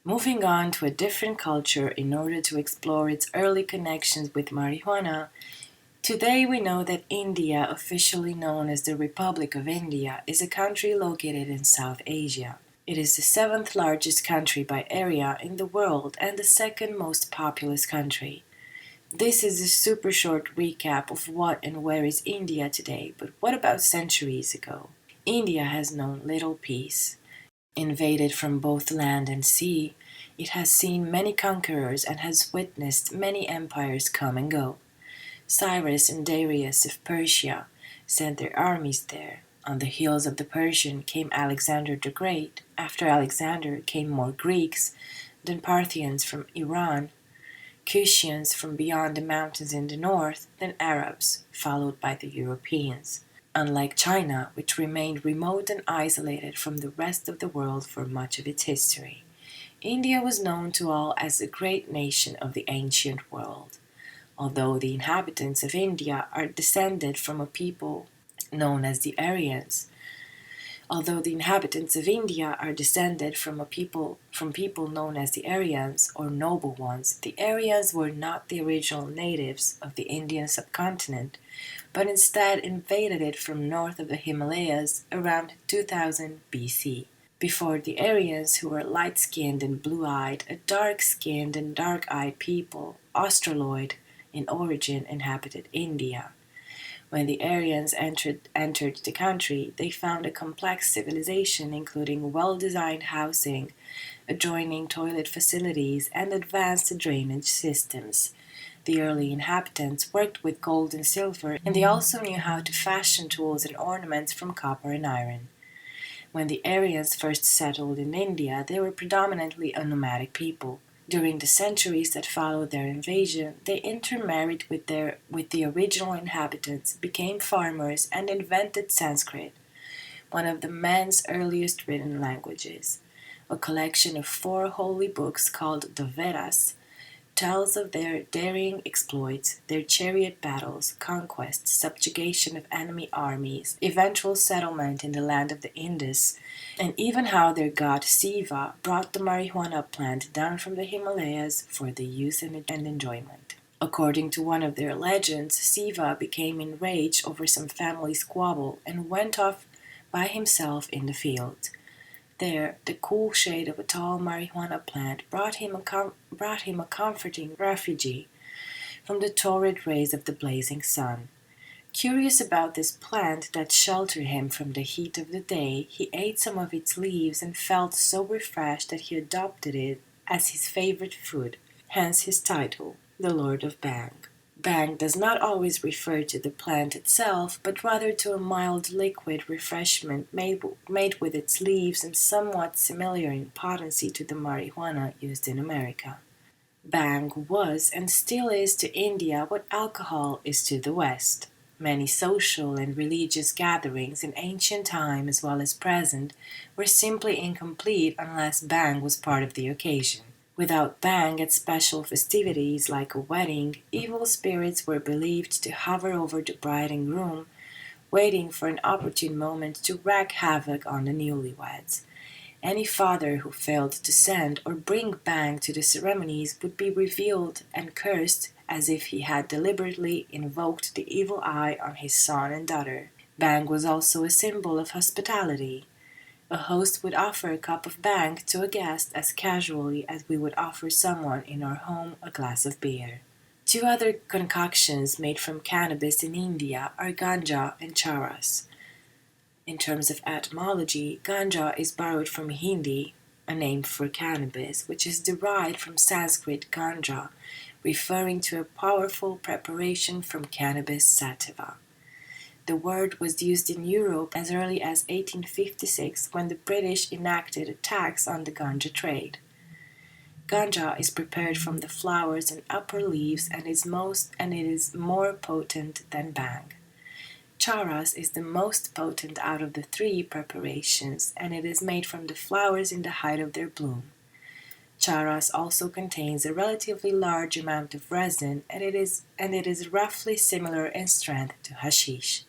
Moving on to a different culture in order to explore its early connections with marijuana, today we know that India, officially known as the Republic of India, is a country located in South Asia. It is the seventh largest country by area in the world and the second most populous country. This is a super short recap of what and where is India today, but what about centuries ago? India has known little peace. Invaded from both land and sea, it has seen many conquerors and has witnessed many empires come and go. Cyrus and Darius of Persia sent their armies there. On the heels of the Persian came Alexander the Great. After Alexander came more Greeks, then Parthians from Iran, Cushians from beyond the mountains in the north, then Arabs, followed by the Europeans. Unlike China, which remained remote and isolated from the rest of the world for much of its history, India was known to all as the great nation of the ancient world. Although the inhabitants of India are descended from a people known as the Aryans, Although the inhabitants of India are descended from people known as the Aryans or noble ones, the Aryans were not the original natives of the Indian subcontinent, but instead invaded it from north of the Himalayas around 2000 BC. Before the Aryans, who were light-skinned and blue-eyed, a dark-skinned and dark-eyed people, Australoid in origin, inhabited India. When the Aryans entered the country, they found a complex civilization including well-designed housing, adjoining toilet facilities, and advanced drainage systems. The early inhabitants worked with gold and silver, and they also knew how to fashion tools and ornaments from copper and iron. When the Aryans first settled in India, they were predominantly a nomadic people. During the centuries that followed their invasion, they intermarried with the original inhabitants, became farmers, and invented Sanskrit, one of the man's earliest written languages. A collection of 4 holy books called the Vedas tells of their daring exploits, their chariot battles, conquests, subjugation of enemy armies, eventual settlement in the land of the Indus, and even how their god Siva brought the marijuana plant down from the Himalayas for the use and enjoyment. According to one of their legends, Siva became enraged over some family squabble and went off by himself in the field. There, the cool shade of a tall marijuana plant brought him a comforting refuge from the torrid rays of the blazing sun. Curious about this plant that sheltered him from the heat of the day, he ate some of its leaves and felt so refreshed that he adopted it as his favorite food, hence his title, the Lord of Bhang. Bhang does not always refer to the plant itself, but rather to a mild liquid refreshment made with its leaves and somewhat similar in potency to the marijuana used in America. Bhang was and still is to India what alcohol is to the West. Many social and religious gatherings in ancient time as well as present were simply incomplete unless Bhang was part of the occasion. Without Bhang at special festivities like a wedding, evil spirits were believed to hover over the bride and groom, waiting for an opportune moment to wreak havoc on the newlyweds. Any father who failed to send or bring Bhang to the ceremonies would be revealed and cursed as if he had deliberately invoked the evil eye on his son and daughter. Bhang was also a symbol of hospitality. A host would offer a cup of Bhang to a guest as casually as we would offer someone in our home a glass of beer. 2 other concoctions made from cannabis in India are Ganja and Charas. In terms of etymology, Ganja is borrowed from Hindi, a name for cannabis, which is derived from Sanskrit ganja, referring to a powerful preparation from cannabis sativa. The word was used in Europe as early as 1856 when the British enacted a tax on the ganja trade. Ganja is prepared from the flowers and upper leaves and it is more potent than Bhang. Charas is the most potent out of the 3 preparations and it is made from the flowers in the height of their bloom. Charas also contains a relatively large amount of resin and it is roughly similar in strength to hashish.